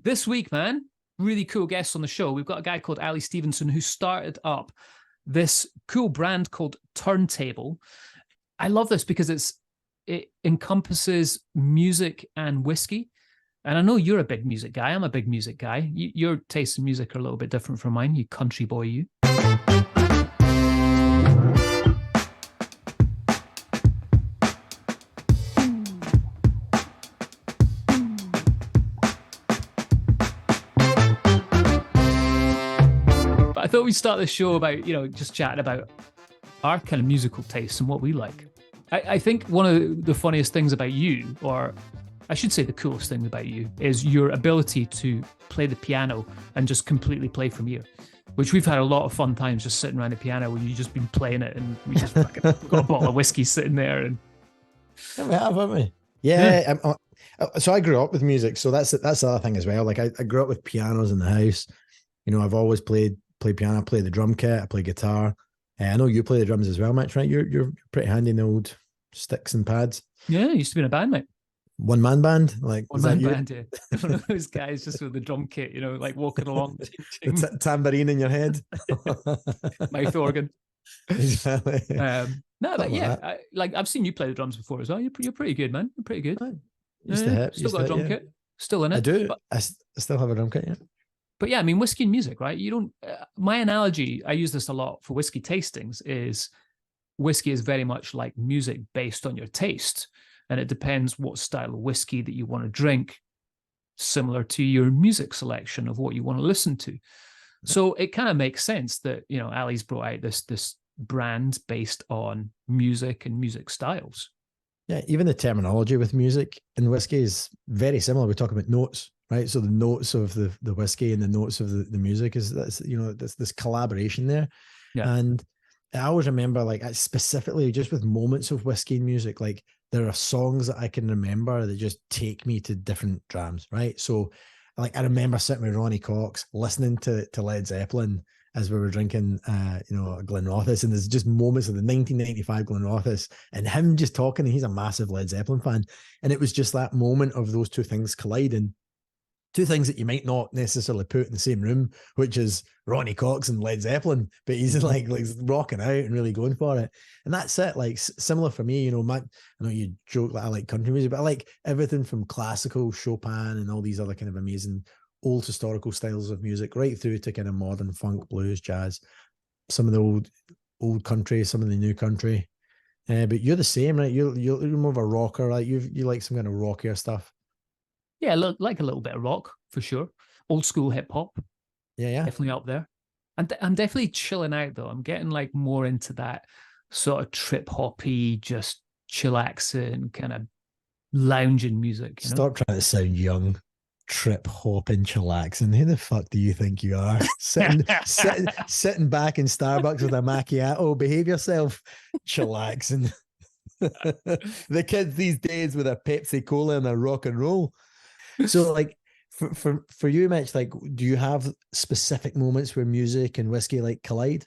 This week, man, really cool guests on the show. We've got a guy called Ali Stevenson who started up this cool brand called Turntable. I love this because it encompasses music and whiskey. And I know you're a big music guy. I'm a big music guy. Your tastes in music are a little bit different from mine, you country boy, you. But I thought we'd start this show about, just chatting about our kind of musical tastes and what we like. I think one of the funniest things about you, or I should say the coolest thing about you, is your ability to play the piano and just completely play from ear, which we've had a lot of fun times just sitting around the piano where you've just been playing it and we just got a bottle of whiskey sitting there. And we have, haven't we? Yeah. So I grew up with music. So that's the other thing as well. Like I grew up with pianos in the house. I've always played piano, play the drum kit, I play guitar. I know you play the drums as well, Mitch, right? You're pretty handy in the old sticks and pads. Yeah, I used to be in a band, mate. One man band, like one man band, yeah. One of those guys just with the drum kit, like walking along, the tambourine in your head, mouth organ. Exactly. I've seen you play the drums before as well. You're pretty good, man. You're pretty good. Still got a drum kit, still in it. I do. I still have a drum kit, yeah. But yeah, I mean, whiskey and music, right? You don't. My analogy, I use this a lot for whiskey tastings, is whiskey is very much like music based on your taste. And it depends what style of whiskey that you want to drink, similar to your music selection of what you want to listen to. So it kind of makes sense that, Ali's brought out this brand based on music and music styles. Yeah, even the terminology with music and whiskey is very similar. We talk about notes, right? So the notes of the whiskey and the notes of the music is this collaboration there. Yeah. And I always remember, like, specifically just with moments of whiskey and music, like there are songs that I can remember that just take me to different drams, right? So like I remember sitting with Ronnie Cox listening to Led Zeppelin as we were drinking a Glenrothes, and there's just moments of the 1995 Glenrothes and him just talking, and he's a massive Led Zeppelin fan, and it was just that moment of those two things colliding. Two things that you might not necessarily put in the same room, which is Ronnie Cox and Led Zeppelin, but he's like rocking out and really going for it. And that's it. Like similar for me, I know you joke that I like country music, but I like everything from classical, Chopin, and all these other kind of amazing old historical styles of music, right through to kind of modern funk, blues, jazz, some of the old country, some of the new country. But you're the same, right? You're more of a rocker, right? You like some kind of rockier stuff. Yeah, like a little bit of rock, for sure. Old school hip hop. Yeah. Definitely up there. And I'm definitely chilling out, though. I'm getting like more into that sort of trip hoppy, just chillaxing, kind of lounging music. Stop trying to sound young. Trip hopping, chillaxing. Who the fuck do you think you are? sitting back in Starbucks with a macchiato. Behave yourself. Chillaxing. The kids these days with a Pepsi Cola and a rock and roll. So like for you, Mitch, like, do you have specific moments where music and whiskey like collide?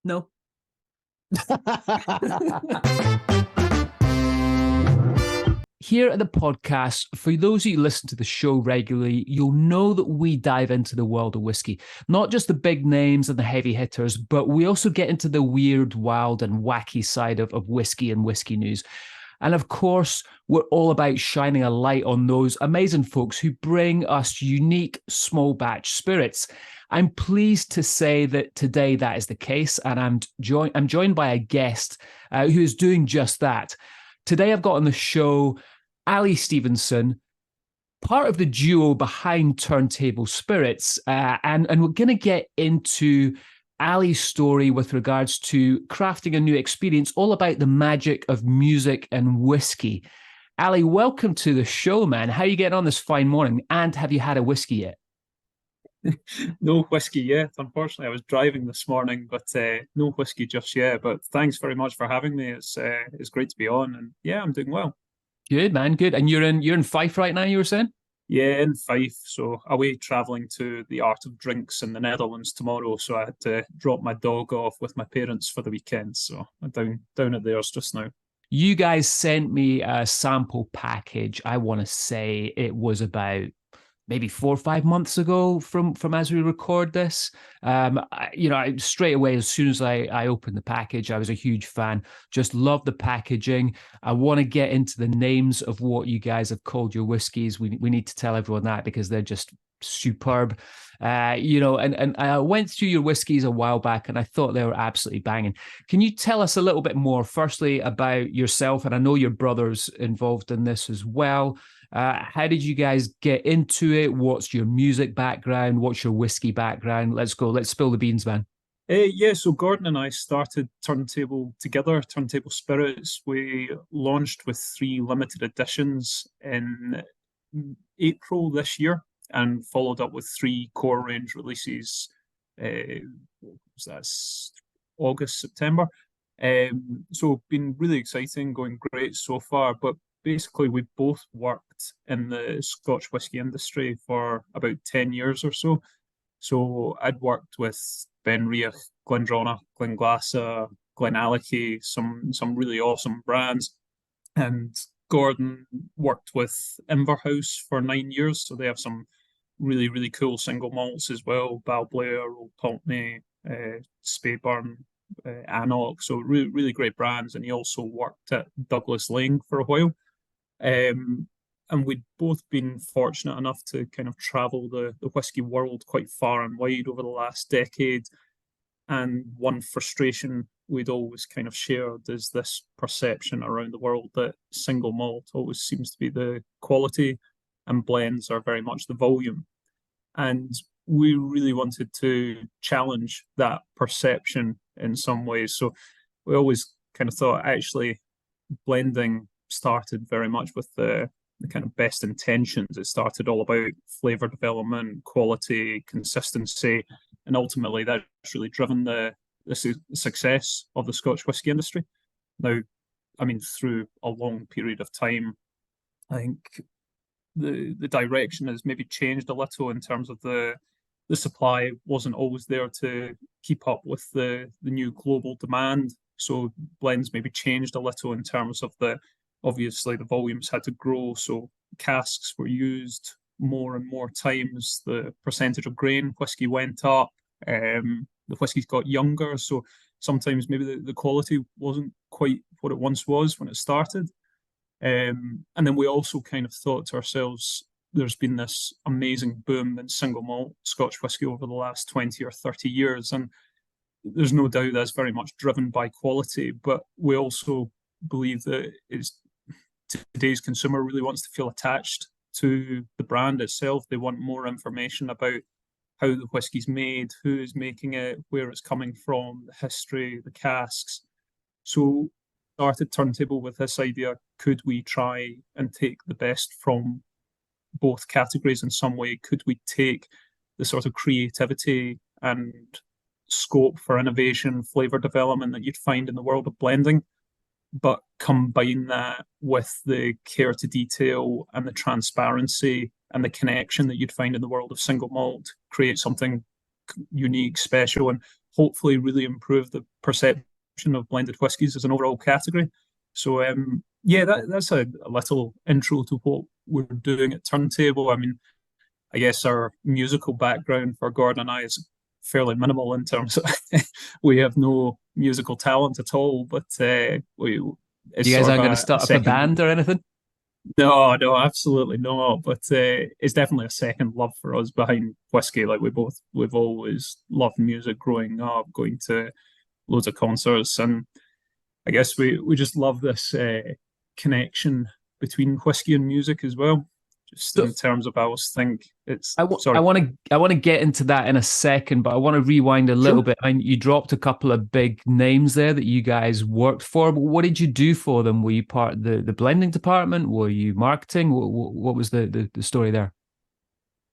No. Here at the podcast, for those of you who listen to the show regularly, you'll know that we dive into the world of whiskey. Not just the big names and the heavy hitters, but we also get into the weird, wild, and wacky side of whiskey and whiskey news. And of course, we're all about shining a light on those amazing folks who bring us unique small batch spirits. I'm pleased to say that today that is the case, and I'm joined by a guest who is doing just that. Today I've got on the show Ali Stevenson, part of the duo behind Turntable Spirits, and we're going to get into Ali's story with regards to crafting a new experience, all about the magic of music and whiskey. Ali, welcome to the show, man. How are you getting on this fine morning? And have you had a whiskey yet? No whiskey yet. Unfortunately, I was driving this morning, but no whiskey just yet. But thanks very much for having me. It's great to be on, and yeah, I'm doing well. Good, man. Good. And you're in Fife right now, you were saying? Yeah, in Fife. So away travelling to the Art of Drinks in the Netherlands tomorrow. So I had to drop my dog off with my parents for the weekend. So I'm down at theirs just now. You guys sent me a sample package. I want to say it was about maybe 4 or 5 months ago from as we record this. Straight away, as soon as I opened the package, I was a huge fan. Just love the packaging. I want to get into the names of what you guys have called your whiskies. We need to tell everyone that because they're just superb. And I went through your whiskies a while back and I thought they were absolutely banging. Can you tell us a little bit more, firstly, about yourself? And I know your brother's involved in this as well. How did you guys get into it? What's your music background? What's your whiskey background? Let's go. Let's spill the beans, man. So Gordon and I started Turntable together, Turntable Spirits. We launched with 3 limited editions in April this year and followed up with 3 core range releases. That's August, September. So been really exciting, going great so far. But basically, we both worked in the Scotch whisky industry for about 10 years or so. So I'd worked with Benriach, Glendronach, Glenglassaugh, Glenallachie, some really awesome brands. And Gordon worked with Inverhouse for 9 years. So they have some really, really cool single malts as well. Balblair, Old Pulteney, Speyburn, Annock. So really, really great brands. And he also worked at Douglas Lane for a while. And we'd both been fortunate enough to kind of travel the whiskey world quite far and wide over the last decade. And one frustration we'd always kind of shared is this perception around the world that single malt always seems to be the quality and blends are very much the volume. And we really wanted to challenge that perception in some ways. So we always kind of thought actually blending started very much with the kind of best intentions. It started all about flavor development, quality, consistency, and ultimately that's really driven the success of the Scotch whisky industry. Now, I mean, through a long period of time, I think the direction has maybe changed a little in terms of the supply wasn't always there to keep up with the new global demand. So blends maybe changed a little in terms of obviously the volumes had to grow, so casks were used more and more times. The percentage of grain whiskey went up. The whiskies got younger, so sometimes maybe the quality wasn't quite what it once was when it started. And then we also kind of thought to ourselves, there's been this amazing boom in single malt Scotch whisky over the last 20 or 30 years. And there's no doubt that's very much driven by quality, but we also believe that today's consumer really wants to feel attached to the brand itself. They want more information about how the whiskey's made, who is making it, where it's coming from, the history, the casks. So started Turntable with this idea, could we try and take the best from both categories in some way? Could we take the sort of creativity and scope for innovation, flavour development that you'd find in the world of blending, but combine that with the care to detail and the transparency and the connection that you'd find in the world of single malt, create something unique, special, and hopefully really improve the perception of blended whiskies as an overall category. So that's a little intro to what we're doing at Turntable. I mean, I guess our musical background for Gordon and I is fairly minimal in terms of we have no musical talent at all, but you guys aren't going to start up a band or anything? No, absolutely not. But it's definitely a second love for us behind whiskey. Like we've always loved music growing up, going to loads of concerts, and I guess we just love this connection between whiskey and music as well. Just in terms of, I always think it's. I want to get into that in a second, but I want to rewind a little bit. I mean, you dropped a couple of big names there that you guys worked for. But what did you do for them? Were you part of the blending department? Were you marketing? What was the story there?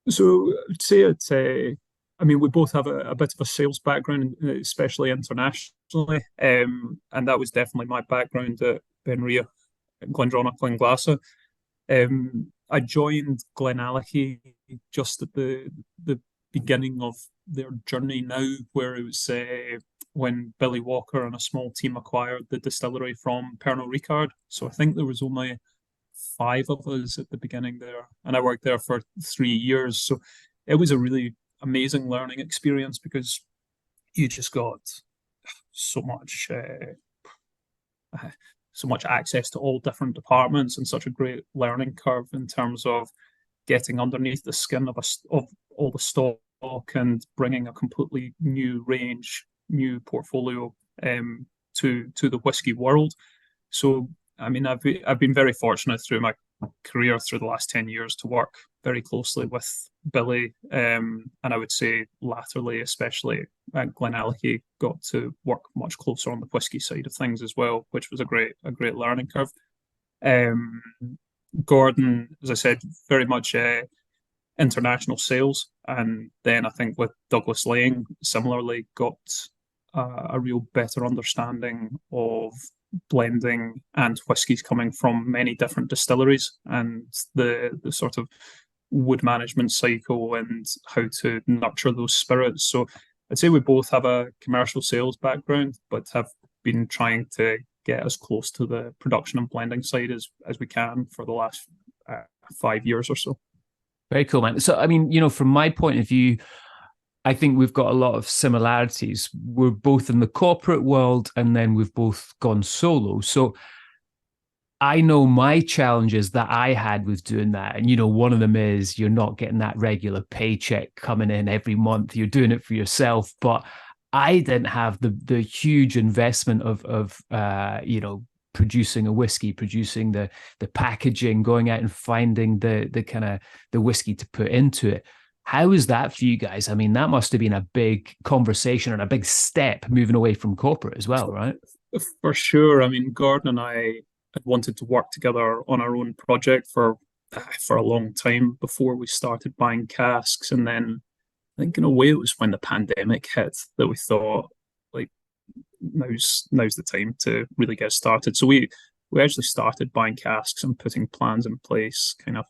So I'd say it's I mean, we both have a bit of a sales background, especially internationally, and that was definitely my background at Benriach, Glendronach, Glenglassaugh. I joined Glenallachie just at the beginning of their journey now, where it was when Billy Walker and a small team acquired the distillery from Pernod Ricard. So I think there was only 5 of us at the beginning there, and I worked there for 3 years. So it was a really amazing learning experience because you just got so much access to all different departments, and such a great learning curve in terms of getting underneath the skin of all the stock and bringing a completely new range, new portfolio to the whiskey world. So I mean, I've been very fortunate through my career through the last 10 years to work very closely with Billy, and I would say latterly, especially at Glenallachie, got to work much closer on the whiskey side of things as well, which was a great learning curve. Gordon, as I said, very much international sales, and then I think with Douglas Lane, similarly got a real better understanding of blending and whiskies coming from many different distilleries, and the sort of wood management cycle and how to nurture those spirits. So I'd say we both have a commercial sales background, but have been trying to get as close to the production and blending side as we can for the last 5 years or so. Very cool, man. So, I mean, from my point of view, I think we've got a lot of similarities. We're both in the corporate world, and then we've both gone solo. So I know my challenges that I had with doing that. And, one of them is you're not getting that regular paycheck coming in every month. You're doing it for yourself. But I didn't have the huge investment of producing a whiskey, producing the packaging, going out and finding the kind of the whiskey to put into it. How is that for you guys? I mean, that must have been a big conversation and a big step moving away from corporate as well, right? For sure. I mean, Gordon and I had wanted to work together on our own project for a long time before we started buying casks. And then I think in a way it was when the pandemic hit that we thought, like, now's the time to really get started. So we actually started buying casks and putting plans in place kind of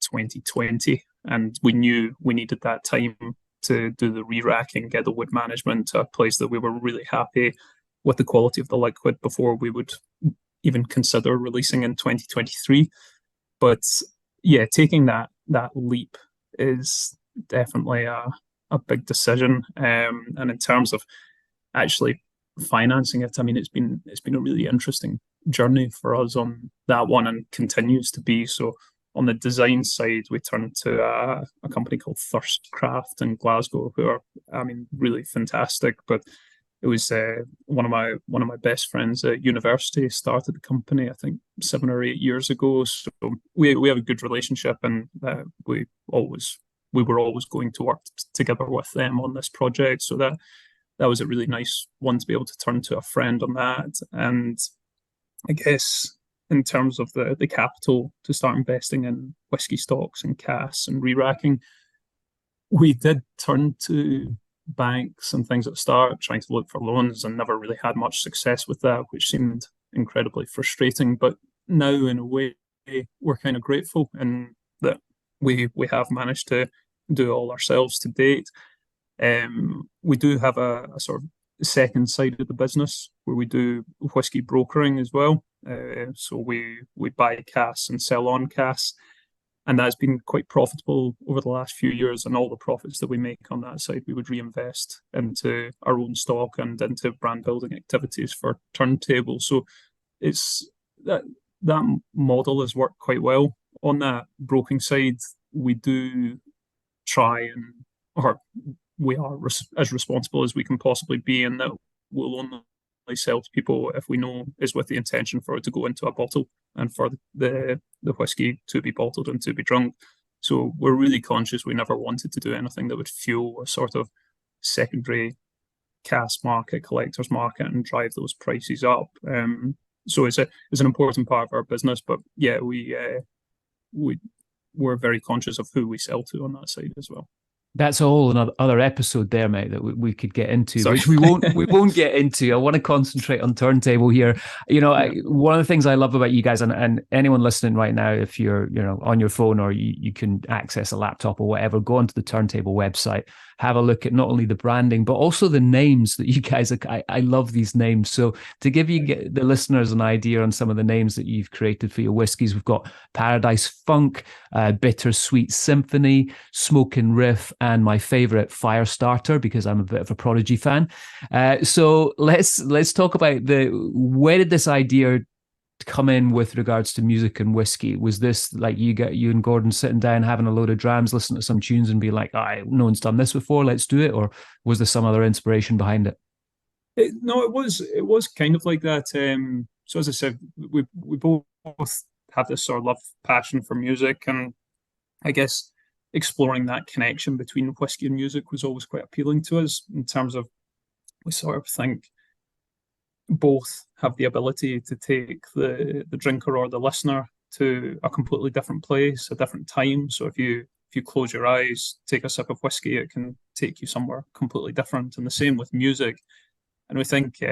2020. And we knew we needed that time to do the re-racking, get the wood management to a place that we were really happy with the quality of the liquid before we would even consider releasing in 2023. But yeah, taking that leap is definitely a big decision. And in terms of actually financing it, I mean, it's been a really interesting journey for us on that one, and continues to be. So on the design side, we turned to a company called Thirstcraft in Glasgow, who are, I mean, really fantastic. But it was one of my best friends at university started the company, I think 7 or 8 years ago. So we have a good relationship, and we were always going to work together with them on this project. So that was a really nice one to be able to turn to a friend on that. And I guess in terms of the capital to start investing in whiskey stocks and casks and re-racking, we did turn to banks and things at the start, trying to look for loans, and never really had much success with that, which seemed incredibly frustrating. But now, in a way, we're kind of grateful in that we have managed to do it all ourselves to date. We do have a sort of second side of the business where we do whiskey brokering as well. So we buy casks and sell on casks, and that's been quite profitable over the last few years. And all the profits that we make on that side, we would reinvest into our own stock and into brand building activities for Turntable. So it's that model has worked quite well. On that broking side, we do try we are as responsible as we can possibly be, in that we'll only sell to people if we know is with the intention for it to go into a bottle and for the whiskey to be bottled and to be drunk. So we're really conscious we never wanted to do anything that would fuel a sort of secondary cask market, collector's market, and drive those prices up. So it's an important part of our business. But yeah, we're very conscious of who we sell to on that side as well. That's a whole another episode there, mate, that we could get into, Sorry. which we won't get into. I want to concentrate on Turntable here. You know, one of the things I love about you guys, and anyone listening right now, if you're, you know, on your phone or you can access a laptop or whatever, go onto the Turntable website, have a look at not only the branding, but also the names that you guys are. I love these names. So to give you the listeners an idea on some of the names that you've created for your whiskies, we've got Paradise Funk, Bittersweet Symphony, Smokin' Riff, and my favorite, Firestarter, because I'm a bit of a Prodigy fan. So let's talk about where did this idea come in with regards to music and whiskey? Was this like you and Gordon sitting down having a load of drams, listening to some tunes and be like, no one's done this before, let's do it? Or was there some other inspiration behind it? No, it was kind of like that. So as I said, we both have this sort of love passion for music, and I guess exploring that connection between whiskey and music was always quite appealing to us, in terms of we sort of think both have the ability to take the drinker or the listener to a completely different place, a different time. So if you close your eyes, take a sip of whiskey, it can take you somewhere completely different. And the same with music. And we think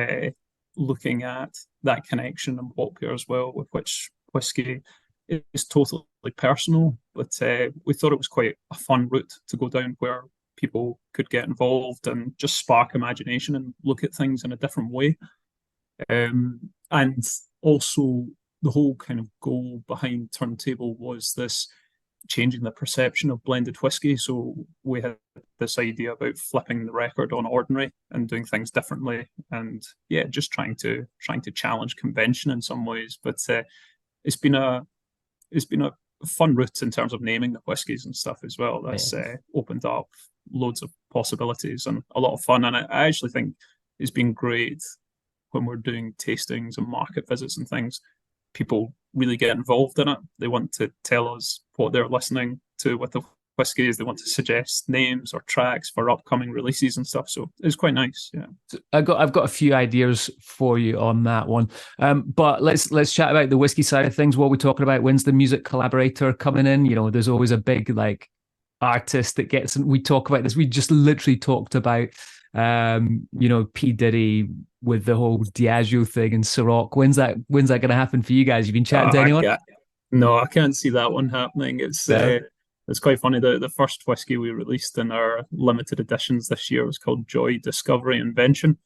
looking at that connection and what pairs well with which whiskey is totally personal, but we thought it was quite a fun route to go down, where people could get involved and just spark imagination and look at things in a different way. And also the whole kind of goal behind Turntable was this changing the perception of blended whiskey. So we had this idea about flipping the record on Ordinary and doing things differently, and just trying to challenge convention in some ways. But it's been a fun route in terms of naming the whiskies and stuff as well. That's opened up loads of possibilities and a lot of fun. And I actually think it's been great when we're doing tastings and market visits and things. People really get involved in it. They want to tell us what they're listening to with the whiskies. They want to suggest names or tracks for upcoming releases and stuff. So it's quite nice. Yeah, so I've got a few ideas for you on that one. But let's chat about the whiskey side of things. What are we talking about? When's the music collaborator coming in? You know, there's always a big like artist that gets in. We talk about this. We just literally talked about you know, P. Diddy with the whole Diageo thing and Ciroc. When's that going to happen for you guys? You've been chatting to anyone? No, I can't see that one happening. It's quite funny. The first whiskey we released in our limited editions this year was called Joy, Discovery, Invention.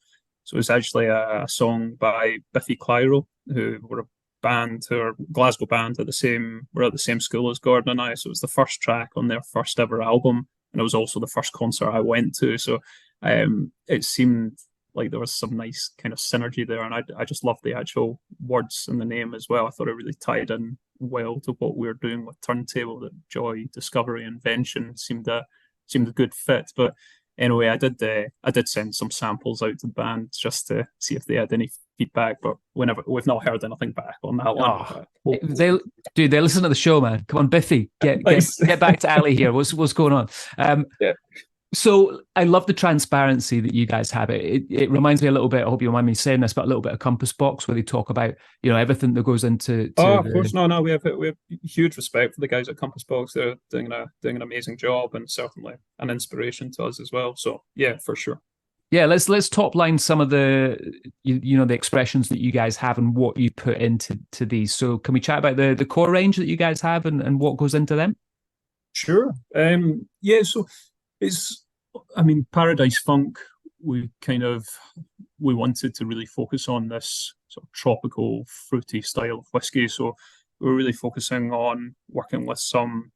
So it's actually a song by Biffy Clyro, who were a band, who are a Glasgow band we're at the same school as Gordon and I. So it was the first track on their first ever album, and it was also the first concert I went to. So it seemed like there was some nice kind of synergy there, and I just loved the actual words in the name as well. I thought it really tied in well to what we were doing with Turntable. That Joy, Discovery, Invention seemed a good fit. But anyway, I did send some samples out to the band just to see if they had any feedback, but we've not heard anything back on that one. They listen to the show, man. Come on, Biffy, get back to Ali here. What's going on? So I love the transparency that you guys have. It reminds me a little bit, I hope you don't mind me saying this, but a little bit of Compass Box, where they talk about, you know, everything that goes into. Of course, no. We have huge respect for the guys at Compass Box. They're doing an amazing job, and certainly an inspiration to us as well. So yeah, for sure. Yeah, let's top line some of the the expressions that you guys have and what you put into these. So can we chat about the core range that you guys have and what goes into them? Sure. So it's, Paradise Funk, we wanted to really focus on this sort of tropical, fruity style of whiskey. So we're really focusing on working with some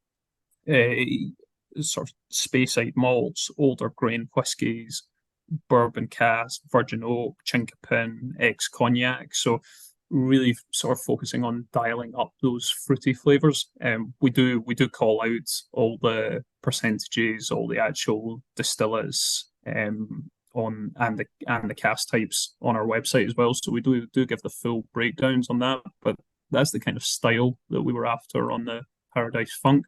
sort of Speyside malts, older grain whiskies, bourbon cask, virgin oak, chinkapin, ex-cognac. So really sort of focusing on dialing up those fruity flavors. We do call out all the percentages, all the actual distillates on and the cask types on our website as well. So we do give the full breakdowns on that. But that's the kind of style that we were after on the Paradise Funk.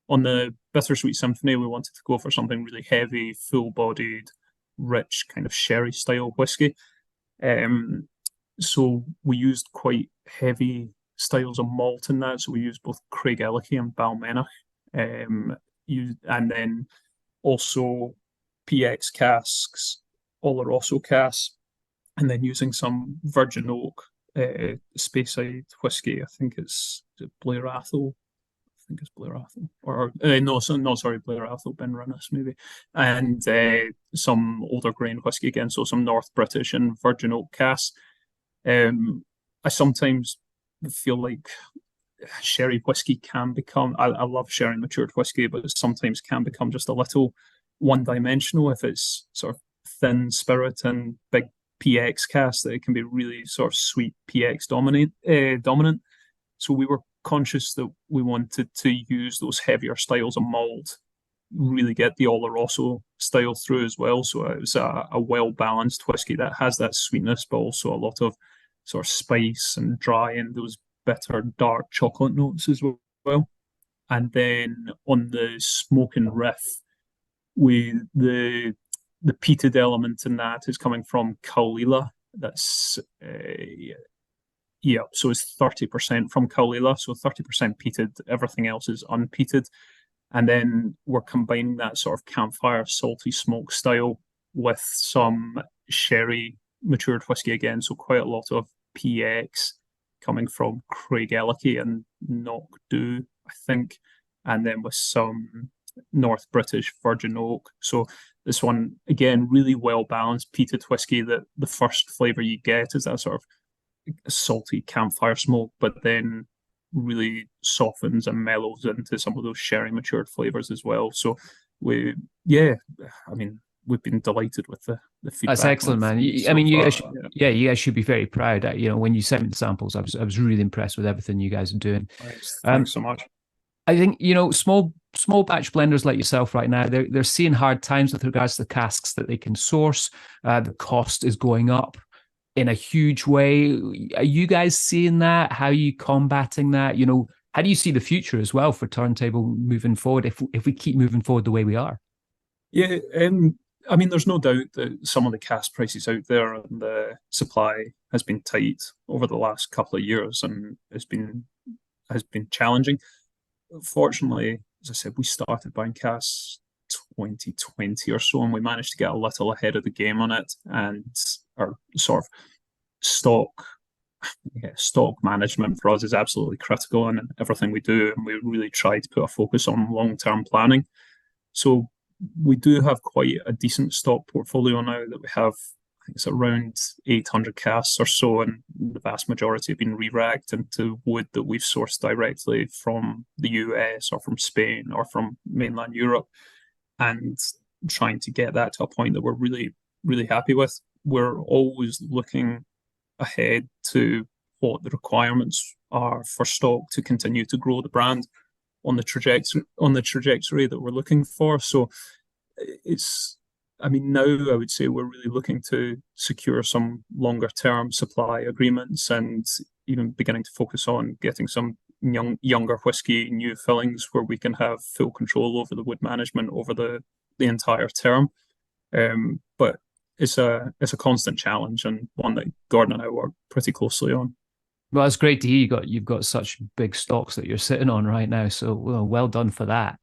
On the Bittersweet Symphony, we wanted to go for something really heavy, full-bodied, rich kind of sherry style whiskey. So we used quite heavy styles of malt in that. So we used both Craigellachie and Balmenach. And then also PX casks, Oloroso casks, and then using some virgin oak Speyside whiskey. I think it's Blair Athol. I think it's Blair Athol, or no, sorry, Blair Athol, Ben Rinnes maybe, and some older grain whiskey again, so some North British and virgin oak casks. I sometimes feel like sherry whiskey can become, I love sherry matured whiskey, but it sometimes can become just a little one-dimensional if it's sort of thin spirit and big PX cast, that it can be really sort of sweet PX dominant. So we were conscious that we wanted to use those heavier styles of malt, really get the Oloroso style through as well. So it was a well-balanced whiskey that has that sweetness, but also a lot of sort of spice and dry and those bitter, dark chocolate notes as well. And then on the smoking riff, the peated element in that is coming from Caolila. That's so it's 30% from Caolila, so 30% peated, everything else is unpeated. And then we're combining that sort of campfire salty smoke style with some sherry matured whiskey again, so quite a lot of PX coming from Craigellachie and Knockdhu, I think, and then with some North British virgin oak. So this one, again, really well balanced peated whiskey, that the first flavour you get is that sort of salty campfire smoke, but then really softens and mellows into some of those sherry matured flavours as well. So we've been delighted with the feedback. That's excellent, man. You guys should be very proud. When you sent me the samples, I was really impressed with everything you guys are doing. Thanks so much. I think small batch blenders like yourself right now, they're seeing hard times with regards to the casks that they can source. The cost is going up in a huge way. Are you guys seeing that? How are you combating that? How do you see the future as well for Turntable moving forward if we keep moving forward the way we are? Yeah, there's no doubt that some of the cask prices out there and the supply has been tight over the last couple of years, and has been challenging. Fortunately, as I said, we started buying casks 2020 or so, and we managed to get a little ahead of the game on it, and our sort of stock management for us is absolutely critical in everything we do, and we really try to put a focus on long-term planning. So we do have quite a decent stock portfolio now that we have. I think it's around 800 casks or so, and the vast majority have been re-racked into wood that we've sourced directly from the US or from Spain or from mainland Europe, and trying to get that to a point that we're really, really happy with. We're always looking ahead to what the requirements are for stock to continue to grow the brand on the trajectory that we're looking for. So now I would say we're really looking to secure some longer term supply agreements, and even beginning to focus on getting some younger whiskey, new fillings, where we can have full control over the wood management over the entire term. But it's a constant challenge, and one that Gordon and I work pretty closely on. Well, it's great to hear you've got such big stocks that you're sitting on right now. So well done for that.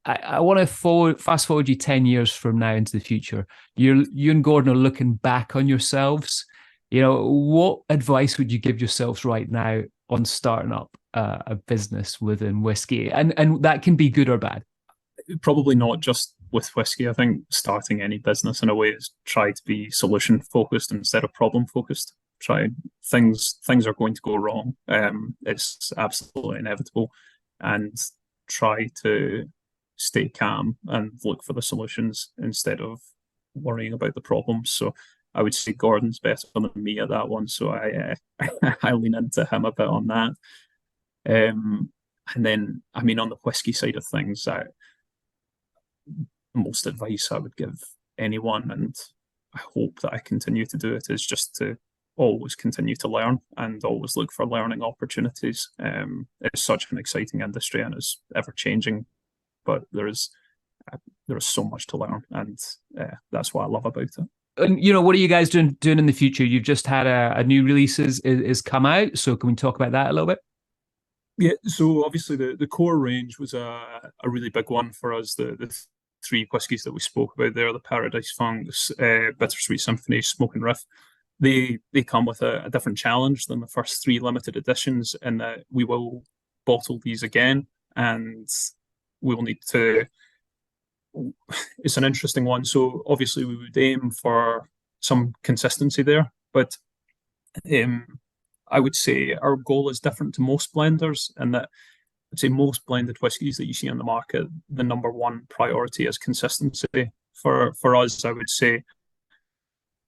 I want to fast forward you 10 years from now into the future. You and Gordon are looking back on yourselves. What advice would you give yourselves right now on starting up a business within whiskey? And that can be good or bad. Probably not just with whiskey. I think starting any business in a way is try to be solution focused instead of problem focused. Things are going to go wrong. It's absolutely inevitable, and try to stay calm and look for the solutions instead of worrying about the problems. So I would say Gordon's better than me at that one, so I lean into him a bit on that. And then, on the whiskey side of things, most advice I would give anyone, and I hope that I continue to do it, is just to always continue to learn and always look for learning opportunities. It's such an exciting industry and it's ever changing, but there is so much to learn, and that's what I love about it. And what are you guys doing in the future? You've just had a new release is come out, so can we talk about that a little bit? Yeah, so obviously the core range was a really big one for us. The three whiskies that we spoke about there, the Paradise Funks, Bittersweet Symphony, Smoking Riff, they come with a different challenge than the first three limited editions, in that we will bottle these again, and we will need to. It's an interesting one. So obviously we would aim for some consistency there, but I would say our goal is different to most blenders, and that I'd say most blended whiskies that you see on the market, the number one priority is consistency. For us, I would say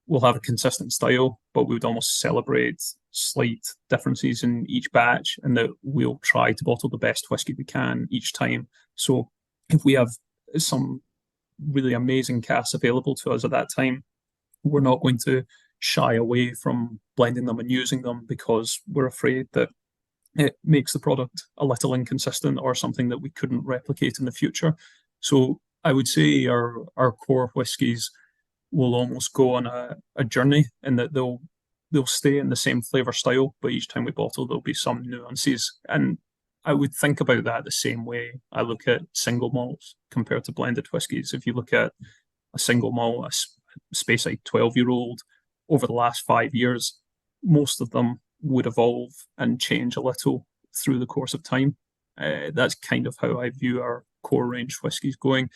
we'll have a consistent style, but we would almost celebrate slight differences in each batch, and that we'll try to bottle the best whiskey we can each time. So if we have some really amazing casks available to us at that time, we're not going to shy away from blending them and using them, because we're afraid that it makes the product a little inconsistent or something that we couldn't replicate in the future. So I would say our core whiskies will almost go on a journey, in that they'll stay in the same flavor style, but each time we bottle there'll be some nuances. And I would think about that the same way I look at single malts compared to blended whiskies. If you look at a single malt, a Speyside 12-year-old, over the last 5 years, most of them would evolve and change a little through the course of time. That's kind of how I view our core range whiskies going.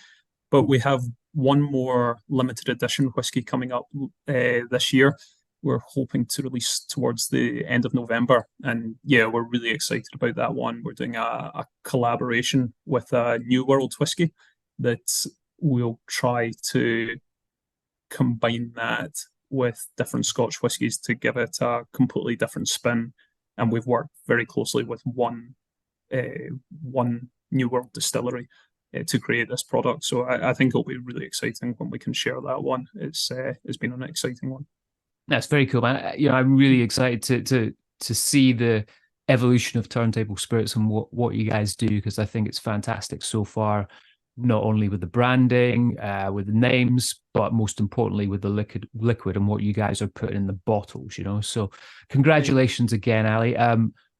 But we have one more limited edition whiskey coming up this year. We're hoping to release towards the end of November. And yeah, we're really excited about that one. We're doing a collaboration with a New World whiskey that we'll try to combine that with different Scotch whiskies to give it a completely different spin. And we've worked very closely with one New World distillery to create this product. So I think it'll be really exciting when we can share that one. It's been an exciting one. That's very cool, man. I'm really excited to see the evolution of Turntable Spirits and what you guys do, because I think it's fantastic so far, not only with the branding, with the names, but most importantly with the liquid and what you guys are putting in the bottles, So congratulations again, Ali.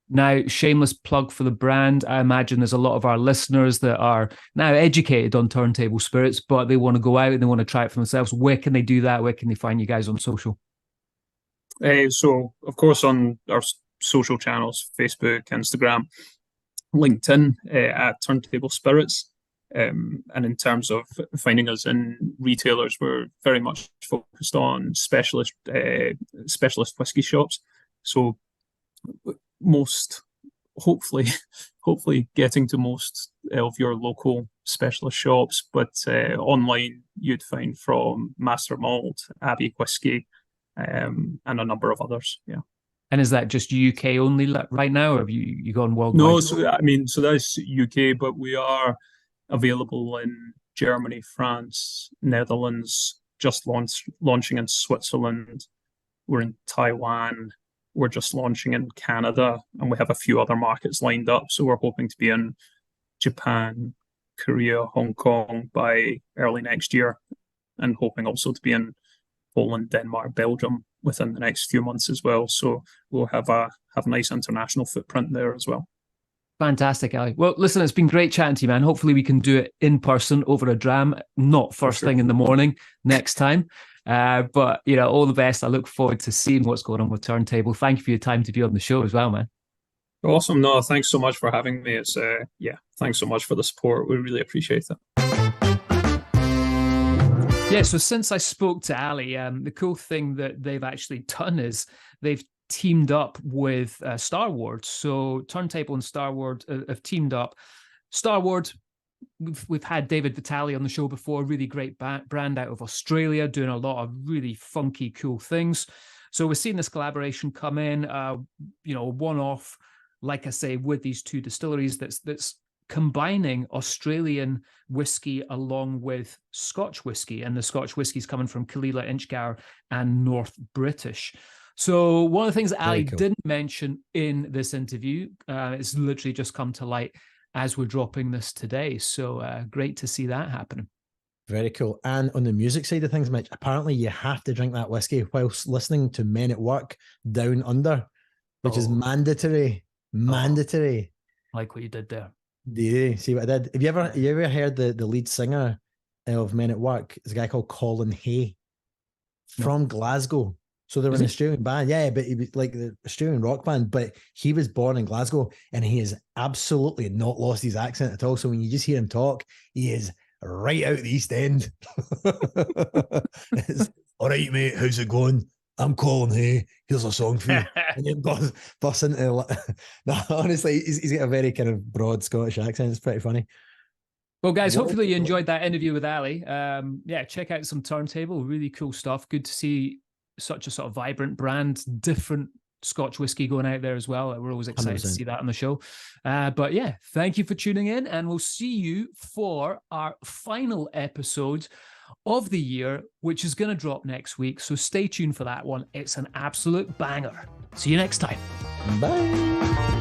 Now, shameless plug for the brand. I imagine there's a lot of our listeners that are now educated on Turntable Spirits, but they want to go out and they want to try it for themselves. Where can they do that? Where can they find you guys on social? So, of course, on our social channels, Facebook, Instagram, LinkedIn, at Turntable Spirits. And in terms of finding us in retailers, we're very much focused on specialist whiskey shops. So hopefully getting to most of your local specialist shops, but online you'd find from Master Malt, Abbey Whisky, and a number of others. Yeah. And is that just UK only right now, or have you gone worldwide? No, so that's UK, but we are available in Germany, France, Netherlands, just launching in Switzerland. We're in Taiwan. We're just launching in Canada, and we have a few other markets lined up. So we're hoping to be in Japan, Korea, Hong Kong by early next year, and hoping also to be in Poland, Denmark, Belgium within the next few months as well. So we'll have a nice international footprint there as well. Fantastic, Ali. Well, listen, it's been great chatting to you, man. Hopefully we can do it in person over a dram, not first thing in the morning next time. But, all the best. I look forward to seeing what's going on with Turntable. Thank you for your time to be on the show as well, man. Awesome. No, thanks so much for having me. It's thanks so much for the support. We really appreciate it. Yeah, so since I spoke to Ali, the cool thing that they've actually done is they've teamed up with Starward. So Turntable and Starward have teamed up. Starward, we've had David Vitale on the show before, really great brand out of Australia, doing a lot of really funky, cool things. So we're seeing this collaboration come in, one-off, like I say, with these two distilleries that's combining Australian whiskey along with Scotch whiskey, and the Scotch whiskey is coming from Kalila, Inchgour, and North British. So one of the things that Ali didn't mention in this interview, it's literally just come to light as we're dropping this today. So great to see that happening. Very cool. And on the music side of things, Mitch, apparently you have to drink that whiskey whilst listening to Men at Work Down Under, which is mandatory. Mandatory. Like what you did there. Do you see what I did? Have you ever heard the lead singer of Men at Work is a guy called Colin Hay from Glasgow. So they were an Australian band. Yeah, but he was like the Australian rock band, but he was born in Glasgow and he has absolutely not lost his accent at all. So when you just hear him talk, he is right out the East End. All right, mate, how's it going? I'm Colin Hay. Here's a song for you. And then bust into no, honestly, he's got a very kind of broad Scottish accent. It's pretty funny. Well, guys, hopefully you enjoyed that interview with Ali. Yeah, check out some Turntable. Really cool stuff. Good to see such a sort of vibrant brand, different Scotch whiskey going out there as well. We're always excited 100%. To see that on the show. But yeah, thank you for tuning in, and we'll see you for our final episode of the year, which is going to drop next week. So stay tuned for that one. It's an absolute banger. See you next time. Bye.